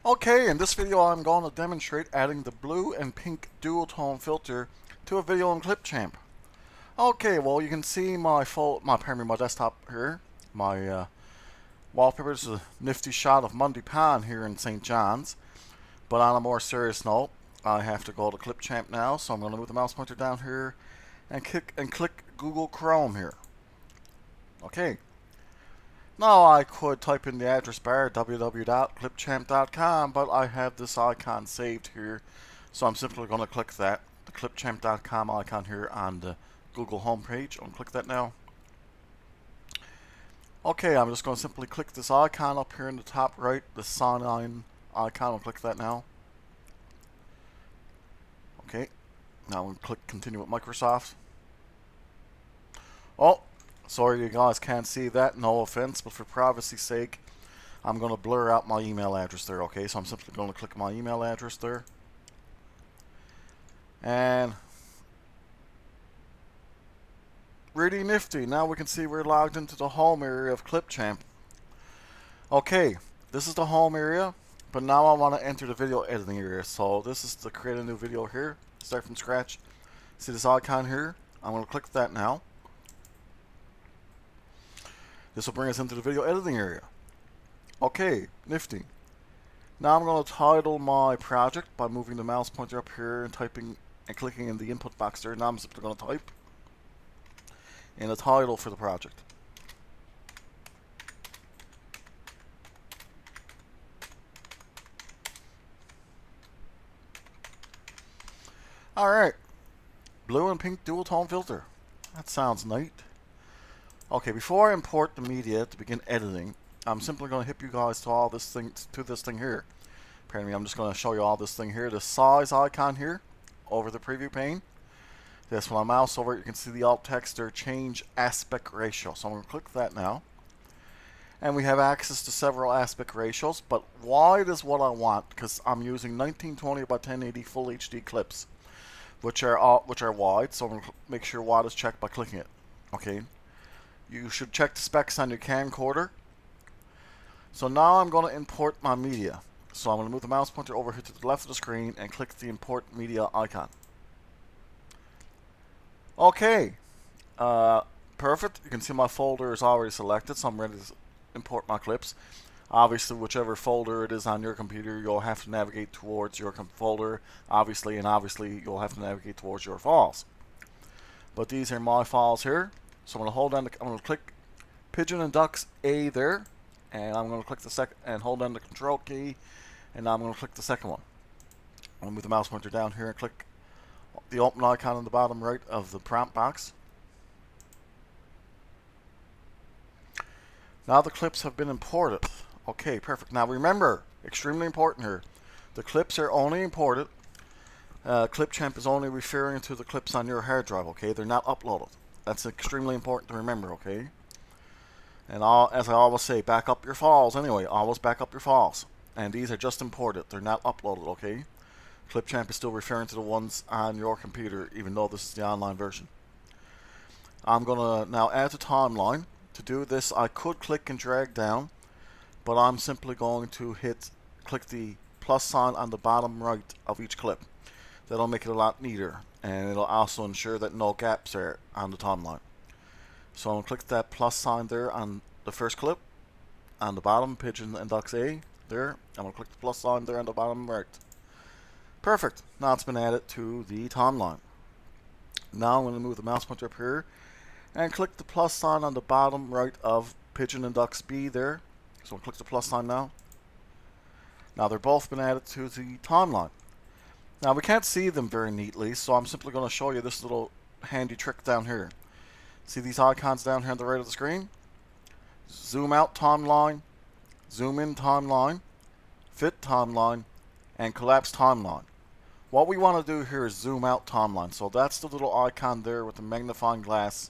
Okay, in this video I'm going to demonstrate adding the blue and pink duotone filter to a video in Clipchamp. Okay, well you can see my desktop here. My wallpaper is a nifty shot of Mundy Pond here in St. John's. But on a more serious note, I have to go to Clipchamp now, so I'm going to move the mouse pointer down here and click Google Chrome here. Okay. Now I could type in the address bar www.clipchamp.com, but I have this icon saved here, so I'm simply going to click that, the clipchamp.com icon here on the Google homepage. I'm going to click that now. Okay, I'm just going to simply click this icon up here in the top right, the sign icon. I'll click that now. Okay, now I'm going to click continue with Microsoft. Oh, sorry you guys can't see that, no offense, but for privacy's sake, I'm going to blur out my email address there, okay? So I'm simply going to click my email address there. And really nifty, now we can see we're logged into the home area of Clipchamp. Okay, this is the home area, but now I want to enter the video editing area. So this is to create a new video here, start from scratch. See this icon here? I'm going to click that now. This will bring us into the video editing area. Okay, nifty. Now I'm going to title my project by moving the mouse pointer up here and typing and clicking in the input box there. Now I'm simply going to type in a title for the project. Alright, blue and pink dual tone filter. That sounds neat. Okay, before I import the media to begin editing, I'm simply going to hip you guys to all this thing here. Pardon me, I'm just going to show you all this thing here. The size icon here over the preview pane. This, when I mouse over it, you can see the alt text there, change aspect ratio. So I'm going to click that now. And we have access to several aspect ratios, but wide is what I want because I'm using 1920 by 1080 full HD clips, which are wide. So I'm going to make sure wide is checked by clicking it. Okay. You should check the specs on your camcorder. So now I'm going to import my media. So I'm going to move the mouse pointer over here to the left of the screen and click the import media icon. Okay, perfect. You can see my folder is already selected, so I'm ready to import my clips. Obviously, whichever folder it is on your computer, you'll have to navigate towards your folder, obviously, and obviously you'll have to navigate towards your files. But these are my files here. So I'm going to click Pigeon and Ducks A there, and I'm going to click the second and hold down the Control key, and now I'm going to click the second one. I'm going to move the mouse pointer down here and click the open icon on the bottom right of the prompt box. Now the clips have been imported. Okay, perfect. Now remember, extremely important here, the clips are only imported. Clipchamp is only referring to the clips on your hard drive. Okay, they're not uploaded. That's extremely important to remember, okay? And as I always say, back up your files anyway. Always back up your files. And these are just imported. They're not uploaded, okay? Clipchamp is still referring to the ones on your computer, even though this is the online version. I'm going to now add the timeline. To do this, I could click and drag down, but I'm simply going to click the plus sign on the bottom right of each clip. That'll make it a lot neater, and it'll also ensure that no gaps are on the timeline. So I'm going to click that plus sign there on the first clip, on the bottom, Pigeon and Ducks A, there. I'm going to click the plus sign there on the bottom right. Perfect. Now it's been added to the timeline. Now I'm going to move the mouse pointer up here and click the plus sign on the bottom right of Pigeon and Ducks B there. So I'll click the plus sign now. Now they're both been added to the timeline. Now we can't see them very neatly, so I'm simply going to show you this little handy trick down here. See these icons down here on the right of the screen? Zoom out timeline, zoom in timeline, fit timeline, and collapse timeline. What we want to do here is zoom out timeline. So that's the little icon there with the magnifying glass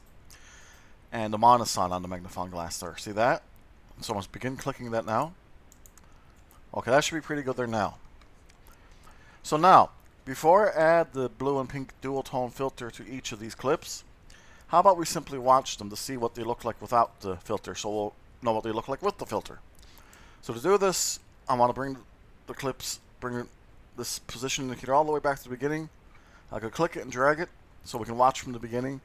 and the minus sign on the magnifying glass there. See that? So let's begin clicking that now. Okay, that should be pretty good there now. So now, before I add the blue and pink dual tone filter to each of these clips, how about we simply watch them to see what they look like without the filter, so we'll know what they look like with the filter. So to do this, I want to bring the clips, bring this position indicator all the way back to the beginning. I could click it and drag it so we can watch from the beginning.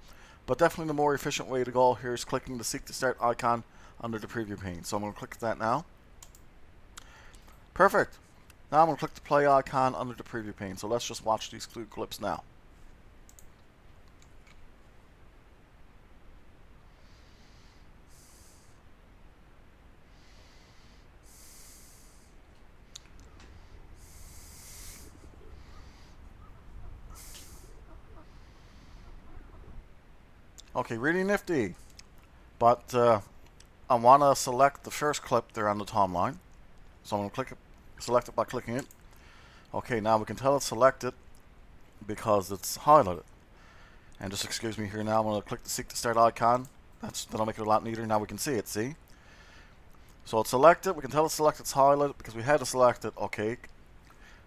But definitely the more efficient way to go here is clicking the Seek to Start icon under the preview pane. So I'm going to click that now. Perfect. Now I'm going to click the play icon under the preview pane. So let's just watch these two clips now. Okay, really nifty. But I want to select the first clip there on the timeline. So I'm going to select it by clicking it. Okay, now we can tell it's selected because it's highlighted. And just excuse me here now, I'm going to click the Seek to Start icon. That'll make it a lot neater. Now we can see it, see? So it's selected. We can tell it's selected, it's highlighted because we had to select it, okay,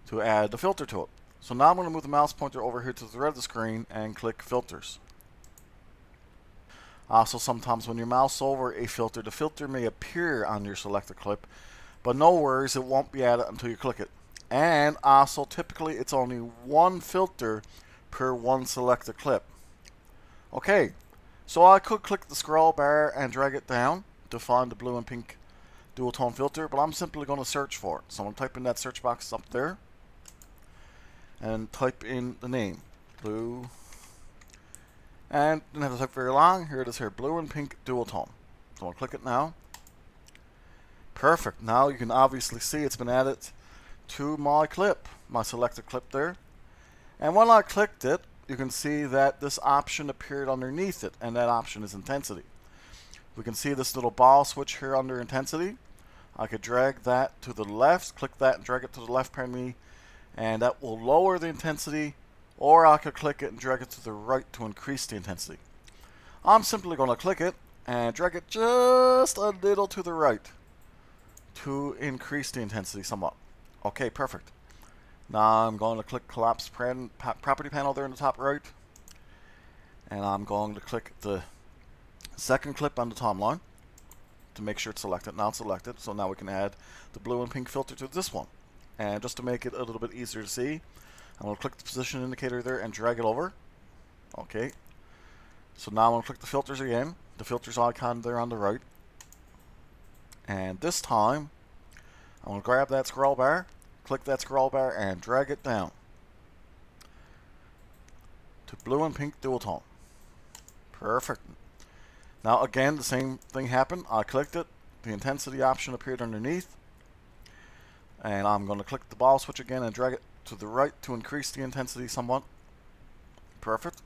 to add the filter to it. So now I'm going to move the mouse pointer over here to the right of the screen and click Filters. Also, sometimes when you mouse over a filter, the filter may appear on your selected clip, but no worries, it won't be added until you click it. And also, typically, it's only one filter per one selected clip. Okay, so I could click the scroll bar and drag it down to find the blue and pink duotone filter, but I'm simply going to search for it. So I'm going to type in that search box up there and type in the name, blue. And didn't have to type very long. Here it is here, blue and pink duotone. So I'll click it now. Perfect. Now you can obviously see it's been added to my clip, my selected clip there. And when I clicked it, you can see that this option appeared underneath it, and that option is intensity. We can see this little ball switch here under intensity. I could drag that to the left, click that and drag it to the left, pardon me, and that will lower the intensity. Or I could click it and drag it to the right to increase the intensity. I'm simply going to click it and drag it just a little to the right to increase the intensity somewhat. Okay, perfect. Now I'm going to click Collapse Property Panel there in the top right. And I'm going to click the second clip on the timeline to make sure it's selected. Now it's selected, so now we can add the blue and pink filter to this one. And just to make it a little bit easier to see, I'm going to click the position indicator there and drag it over. Okay. So now I'm going to click the filters again. The filters icon there on the right. And this time, I'm going to grab that scroll bar, click that scroll bar, and drag it down to blue and pink duotone. Perfect. Now again, the same thing happened. I clicked it. The intensity option appeared underneath. And I'm going to click the ball switch again and drag it to the right to increase the intensity somewhat. Perfect.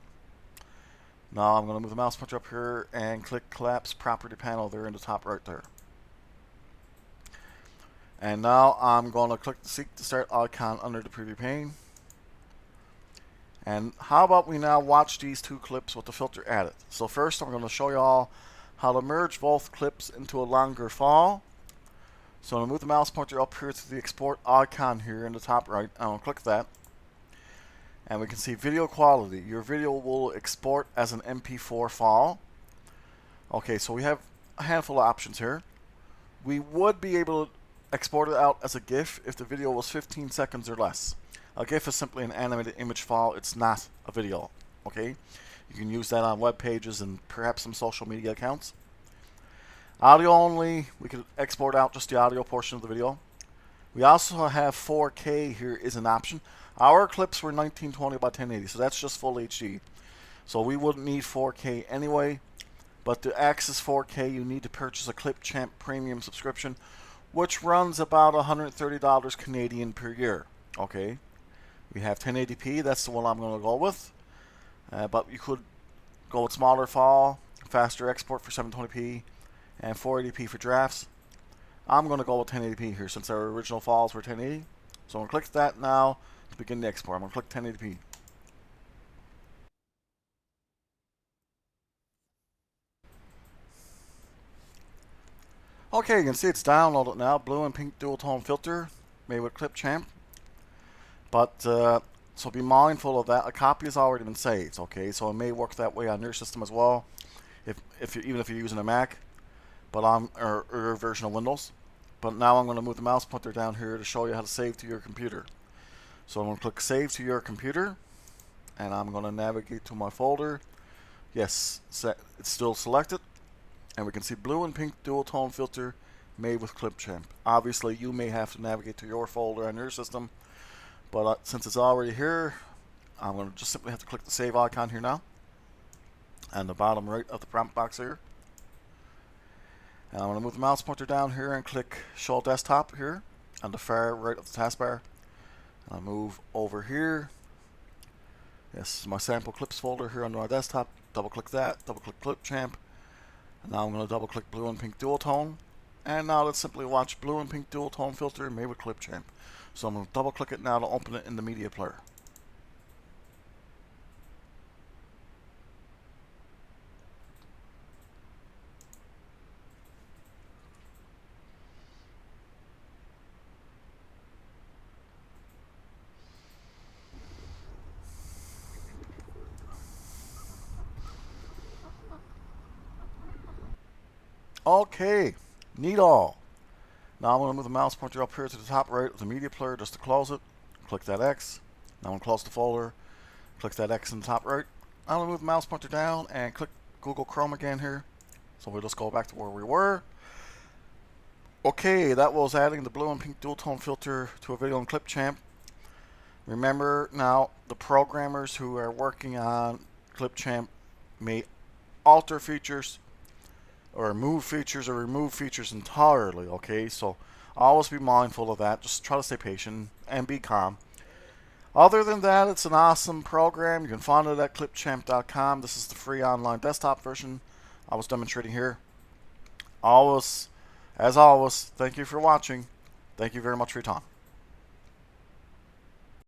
Now I'm going to move the mouse pointer up here and click Collapse Property Panel there in the top right there. And now I'm going to click the Seek to Start icon under the preview pane. And how about we now watch these two clips with the filter added. So first I'm going to show you all how to merge both clips into a longer file. So I'm going to move the mouse pointer up here to the export icon here in the top right. I'm going to click that. And we can see video quality. Your video will export as an MP4 file. Okay, so we have a handful of options here. We would be able to export it out as a GIF if the video was 15 seconds or less. A GIF is simply an animated image file. It's not a video. Okay, you can use that on web pages and perhaps some social media accounts. Audio only, we could export out just the audio portion of the video. We also have 4K here is an option. Our clips were 1920 by 1080, so that's just full HD. So we wouldn't need 4K anyway. But to access 4K, you need to purchase a Clipchamp premium subscription, which runs about $130 Canadian per year. Okay, we have 1080p, that's the one I'm going to go with. But you could go with smaller file, faster export for 720p, and 480p for drafts. I'm going to go with 1080p here since our original files were 1080. So I'm going to click that now to begin the export. I'm going to click 1080p. Okay, you can see it's downloaded now. Blue and pink duotone filter made with Clipchamp. But so be mindful of that. A copy has already been saved. Okay, so it may work that way on your system as well, even if you're using a Mac, but on or version of Windows. But now I'm going to move the mouse pointer down here to show you how to save to your computer. So I'm going to click Save to your computer, and I'm going to navigate to my folder. Yes, it's still selected, and we can see blue and pink duotone filter made with Clipchamp. Obviously, you may have to navigate to your folder on your system, but since it's already here, I'm going to just simply have to click the save icon here now, on the bottom right of the prompt box here. And I'm going to move the mouse pointer down here and click Show Desktop here on the far right of the taskbar. I'll move over here. This is my sample clips folder here on my desktop. Double click that, double click Clipchamp. And now I'm going to double click blue and pink duotone. And now let's simply watch blue and pink duotone filter made with Clipchamp. So I'm going to double click it now to open it in the media player. Okay, neat all. Now I'm going to move the mouse pointer up here to the top right of the media player just to close it. Click that X. Now I'm going to close the folder. Click that X in the top right. I'm going to move the mouse pointer down and click Google Chrome again here. So we'll just go back to where we were. Okay, that was adding the blue and pink duotone filter to a video in Clipchamp. Remember now, the programmers who are working on Clipchamp may alter features or remove features entirely, okay? So always be mindful of that. Just try to stay patient and be calm. Other than that, it's an awesome program. You can find it at clipchamp.com. This is the free online desktop version I was demonstrating here. As always, thank you for watching. Thank you very much for your time.